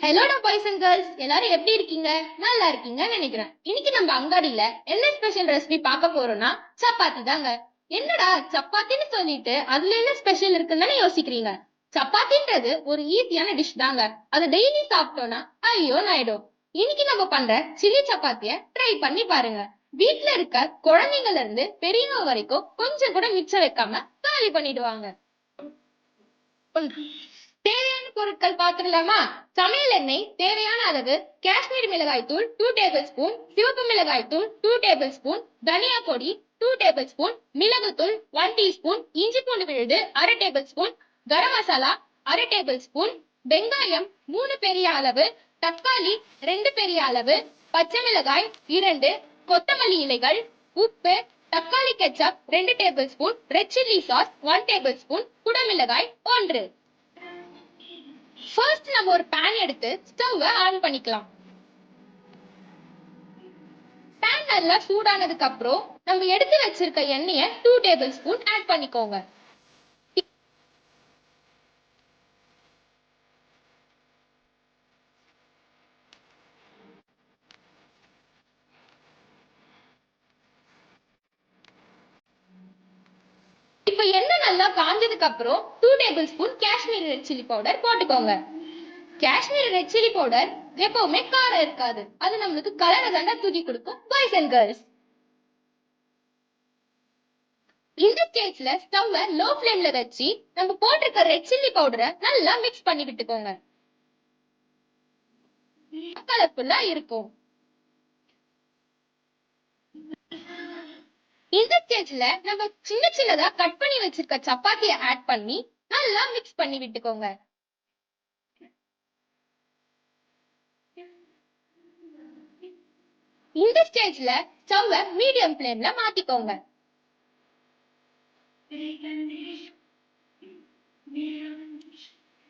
ஹலோடா boys and girls, எல்லாரும் எப்படி இருக்கீங்க? நல்லா இருக்கீங்கன்னு நினைக்கிறேன். இன்னைக்கு நம்ம அங்காடியில என்ன ஸ்பெஷல் ரெசிபி பார்க்க போறோம்னா சப்பாத்தி தாங்க. என்னடா சப்பாத்தின்னு சொல்லிட்டு அதுல என்ன ஸ்பெஷல் இருக்குன்னு யோசிக்கிறீங்க. சப்பாத்தின்றது ஒரு ஈஸியான டிஷ் தாங்க. அது டெய்லி சாப்பிட்டோம்னா ஐயோ நாயிடும். இன்னைக்கு நம்ம பண்ற சில்லி சப்பாத்திய ட்ரை பண்ணி பாருங்க. வீட்டுல இருக்க குழந்தைங்கள்ல இருந்து பெரியவங்க வரைக்கும் கொஞ்சம் கூட மிச்சம் வைக்காம காலி பண்ணிடுவாங்க. தேவையான பொருட்கள் பார்த்துடலாமா? சமையல் எண்ணெய் தேவையான அளவு, காஷ்மீரி மிளகாய் தூள் 2 டேபிள் ஸ்பூன், சிவப்பு மிளகாய் தூள் 2 டேபிள் ஸ்பூன், தனியா பொடி 2 டேபிள் ஸ்பூன், மிளகுத்தூள் 1 டீஸ்பூன், இஞ்சி பூண்டு விழுது 1/2 table spoon, garam masala 1/2 table spoon, வெங்காயம் 3 பெரிய அளவு, தக்காளி 2 பெரிய அளவு, பச்சை மிளகாய் 2, கொத்தமல்லி இலைகள், உப்பு, தக்காளி ketchup 2 tablespoon, red chilli sauce 1 tablespoon, குடமிளகாய் 1. ஃபர்ஸ்ட் நம்ம ஒரு பேன் எடுத்து ஸ்டவ்வை ஆன் பண்ணிக்கலாம். பேன் நல்லா சூடானதுக்கு அப்புறம் நம்ம எடுத்து வச்சிருக்க எண்ணெயை 2 டேபிள் ஸ்பூன் ஆட் பண்ணிக்கோங்க. இப்ப எண்ணெய் நல்லா காஞ்சதுக்கு அப்புறம் 2 table spoon Kashmiri red chilli powder போட்டுக்கோங்க. காஷ்மீரி ரெட் சில்லி பவுடர் எப்பவுமே காரம் இருக்காது, அது நம்மளுக்கு கலரை தாண்டா தூக்கி கொடுக்கும். பாய்ஸ் அண்ட் கேர்ள்ஸ், இந்த ஸ்டேஜ்ல ஸ்டவ்வை லோ ஃப்ளேம்ல வச்சு நம்ம போட்டிருக்க ரெட் சில்லி பவுடரை நல்லா மிக்ஸ் பண்ணி விட்டுக்கோங்க. கலர்ஃபுல்லா இருக்கும். இந்த ஸ்டேஜ்ல நம்ம சின்ன சின்னதா கட் பண்ணி வச்சிருக்க சப்பாத்தியை ஆட் பண்ணி நல்லா மிக்ஸ் பண்ணி விட்டுக்கோங்க. இந்த ஸ்டேஜ்ல ஸ்டவ்வை மீடியம் ஃப்ளேம்ல மாத்திக்கோங்க.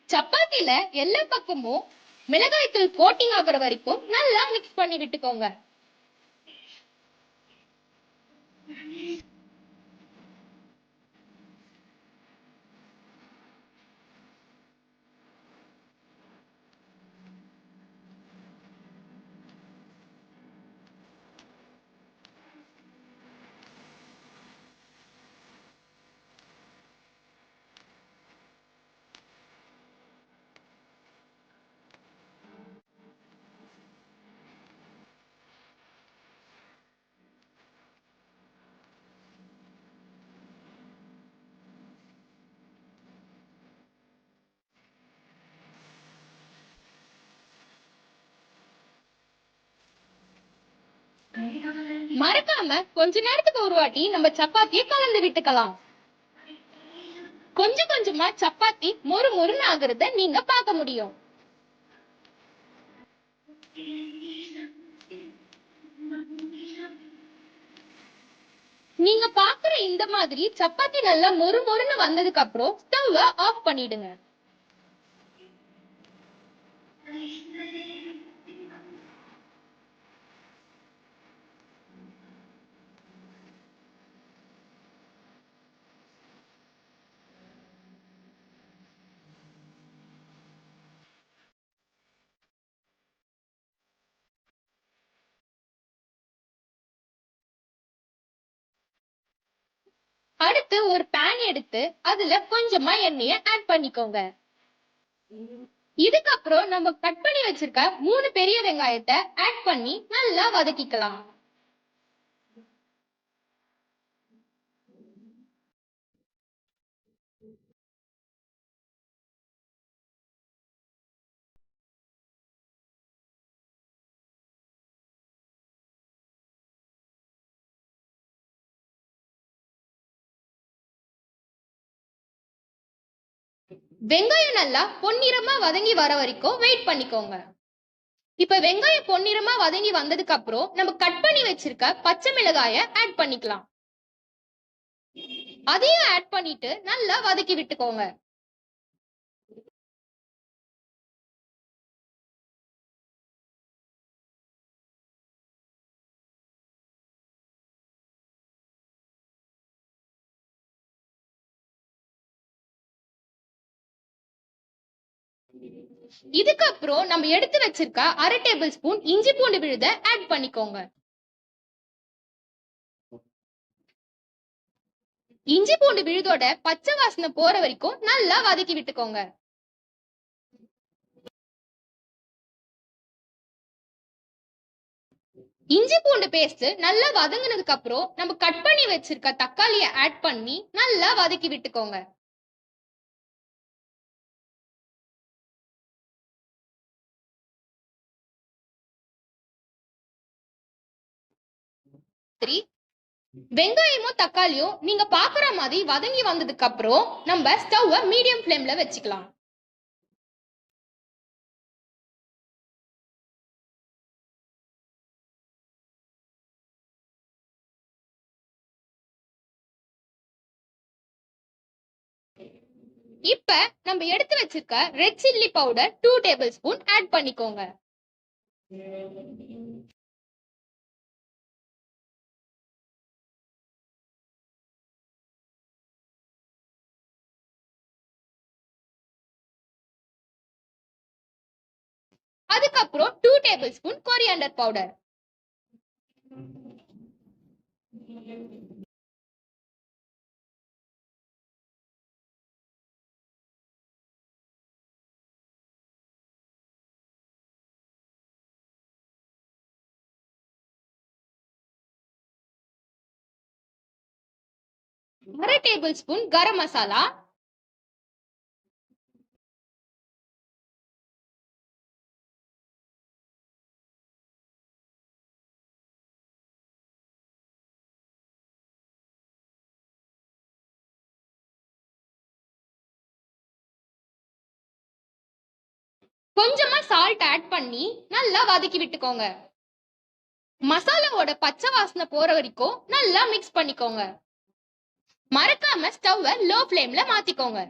சப்பாத்தில எல்லா பக்கமும் மிளகாய் தூள் கோட்டிங் ஆகுற வரைக்கும் நல்லா மிக்ஸ் பண்ணி விட்டுக்கோங்க. மறக்காம கொஞ்ச நேரத்துக்கு ஒரு வாட்டி நம்ம சப்பாத்தியை கலந்து விட்டுக்கலாம். கொஞ்சம் கொஞ்சமா சப்பாத்தி மொறு மொறுன்னு ஆகுறத நீங்க பார்க்க முடியும். நீங்க பாக்குற இந்த மாதிரி சப்பாத்தி நல்லா மொறு மொறுன்னு வந்ததுக்கு அப்புறம் ஸ்டவ் ஆஃப் பண்ணிடுங்க. அடுத்து ஒரு பேன் எடுத்து அதுல கொஞ்சமா எண்ணெயை ஆட் பண்ணிக்கோங்க. இதுக்கப்புறம் நம்ம கட் பண்ணி வச்சிருக்க 3 பெரிய வெங்காயத்தை ஆட் பண்ணி நல்லா வதக்கிக்கலாம். வெங்காயம் நல்லா பொன்னிறமா வதங்கி வர வரைக்கும் வெயிட் பண்ணிக்கோங்க. இப்ப வெங்காயம் பொன்னிறமா வதங்கி வந்ததுக்கு அப்புறம் நம்ம கட் பண்ணி வச்சிருக்க பச்சை மிளகாய ஆட் பண்ணிக்கலாம். அதையும் ஆட் பண்ணிட்டு நல்லா வதக்கி விட்டுக்கோங்க. இதுக்கப்புறம் நம்ம எடுத்து வச்சிருக்க 1/2 டேபிள் ஸ்பூன் இஞ்சி பூண்டு விழுத ஆட் பண்ணிக்கோங்க. இஞ்சி பூண்டு விழுதோட பச்சை வாசனை போற வரைக்கும் நல்லா வதக்கி விட்டுக்கோங்க. இஞ்சி பூண்டு பேஸ்ட் நல்லா வதங்கினதுக்கு அப்புறம் நம்ம கட் பண்ணி வச்சிருக்க தக்காளியை ஆட் பண்ணி நல்லா வதக்கி விட்டுக்கோங்க. வெங்காயமும் தக்காளியும் நீங்க பாக்குற மாதிரி வதங்கி வந்ததுக்கு அப்புறம் நம்ம ஸ்டவ்வை மீடியம் ஃப்ளேம்ல வச்சுக்கலாம். இப்ப நம்ம எடுத்து வச்சிருக்க red chilli powder 2 tablespoon add பண்ணிக்கோங்க. அதுக்கப்புறம் 2 டேபிள் ஸ்பூன் கொரியாண்டர் பவுடர். அரை டேபிள் ஸ்பூன் கரம் மசாலா, கொஞ்சமா சால்ட் ஆட் பண்ணி நல்லா வதக்கி விட்டுக்கோங்க. மசாலாவோட பச்சை வாசனை போற வரைக்கும் நல்லா மிக்ஸ் பண்ணிக்கோங்க. மறக்காம ஸ்டவ்வை லோ ஃப்ளேம்ல மாத்திக்கோங்க.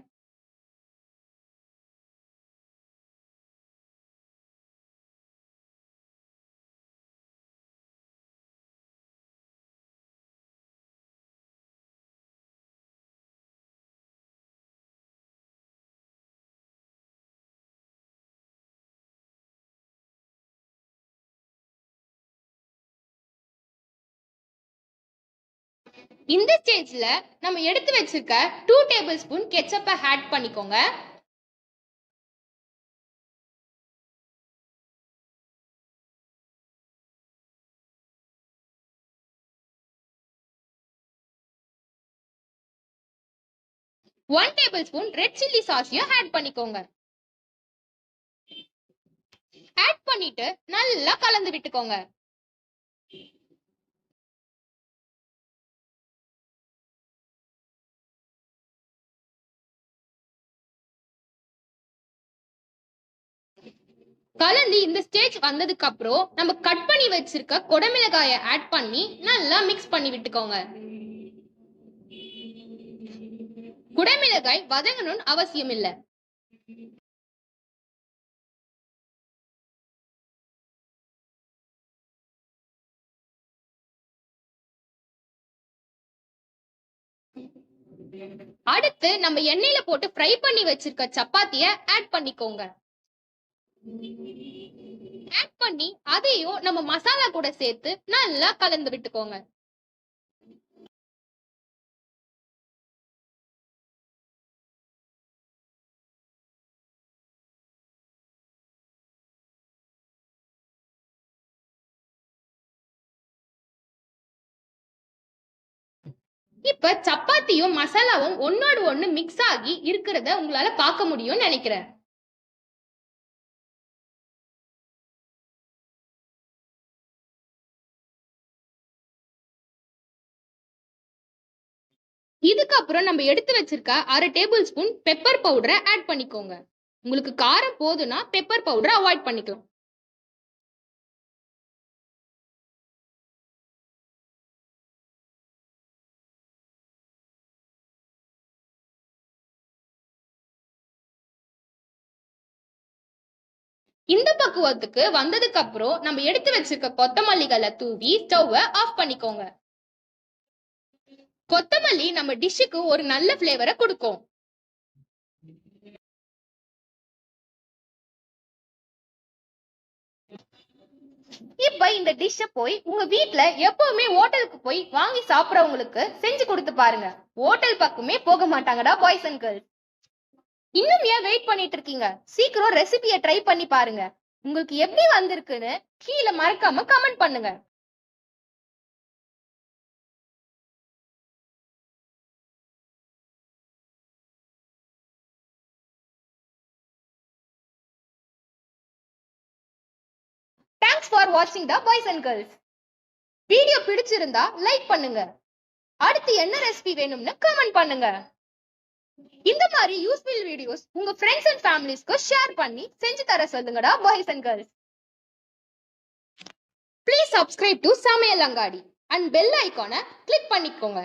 இந்த ஸ்டேஜ்ல நம்ம எடுத்து வச்சிருக்க 2 டேபிள் ஸ்பூன் கெச்சப்பை ஆட் பண்ணிக்கோங்க. One tablespoon red chilli சாஸையும் ஆட் பண்ணிக்கோங்க. ஆட் பண்ணிட்டு நல்லா கலந்து விட்டுக்கோங்க. கலந்து இந்த ஸ்டேஜ் வந்ததுக்கு அப்புறம் நம்ம கட் பண்ணி வச்சிருக்க குடமிளகாயை ஆட் பண்ணி நல்லா மிக்ஸ் பண்ணி விட்டுக்கோங்க. குடமிளகாய் வதங்கணும்னு அவசியம் இல்ல. அடுத்து நம்ம எண்ணெயில போட்டு ஃப்ரை பண்ணி வச்சிருக்க சப்பாத்திய ஆட் பண்ணிக்கோங்க. ஆட் பண்ணி அதையும் நம்ம மசாலா கூட சேர்த்து நல்லா கலந்து விட்டுக்கோங்க. இப்ப சப்பாத்தியும் மசாலாவும் ஒன்னோடு ஒண்ணு மிக்ஸ் ஆகி இருக்கிறத உங்களால பார்க்க முடியும்னு நினைக்கிறேன். இதுக்கப்புறம் நம்ம எடுத்து வச்சிருக்க 1/2 டேபிள் ஸ்பூன் பெப்பர் பவுடரை ஆட் பண்ணிக்கோங்க. உங்களுக்கு காரம் போதுன்னா பெப்பர் பவுடரை அவாய்ட் பண்ணிக்கலாம். இந்த பக்குவத்துக்கு வந்ததுக்கு அப்புறம் நம்ம எடுத்து வச்சிருக்க கொத்தமல்லிகளை தூவி ஸ்டவ்வை ஆஃப் பண்ணிக்கோங்க. கொத்தமல்லி நம்ம டிஷ்ஷுக்கு ஒரு நல்ல ஃப்ளேவரை கொடுக்கும். இப்ப இந்த டிஷ்ஷ போய் உங்க வீட்ல எப்பவுமே ஹோட்டலுக்கு போய் வாங்கி சாப்பிடறவங்களுக்கு செஞ்சு கொடுத்து பாருங்க. ஹோட்டல் பக்கமே போக மாட்டாங்கடா பாய்ஸ் அண்ட் கேர்ள்ஸ். இன்னும் ஏன் வெயிட் பண்ணிட்டு இருக்கீங்க? சீக்கிரம் ரெசிபியை ட்ரை பண்ணி பாருங்க. உங்களுக்கு எப்படி வந்திருக்குன்னு கீழே மறக்காம கமெண்ட் பண்ணுங்க. தேங்க்ஸ் ஃபார் வாட்சிங் த பாய்ஸ் அண்ட் கேர்ள்ஸ். வீடியோ பிடிச்சிருந்தா லைக் பண்ணுங்க. அடுத்து என்ன ரெசிபி வேணும்னு கமெண்ட் பண்ணுங்க. இந்த மாதிரி யூஸ்ஃபுல் வீடியோஸ் உங்க ஃப்ரெண்ட்ஸ் அண்ட் ஃபேமிலிஸ்க்கு ஷேர் பண்ணி செஞ்சு தர சொல்லுங்கடா boys and girls. Please subscribe to சமையல் அங்காடி அண்ட் பெல் ஐகானை கிளிக் பண்ணிக்கோங்க.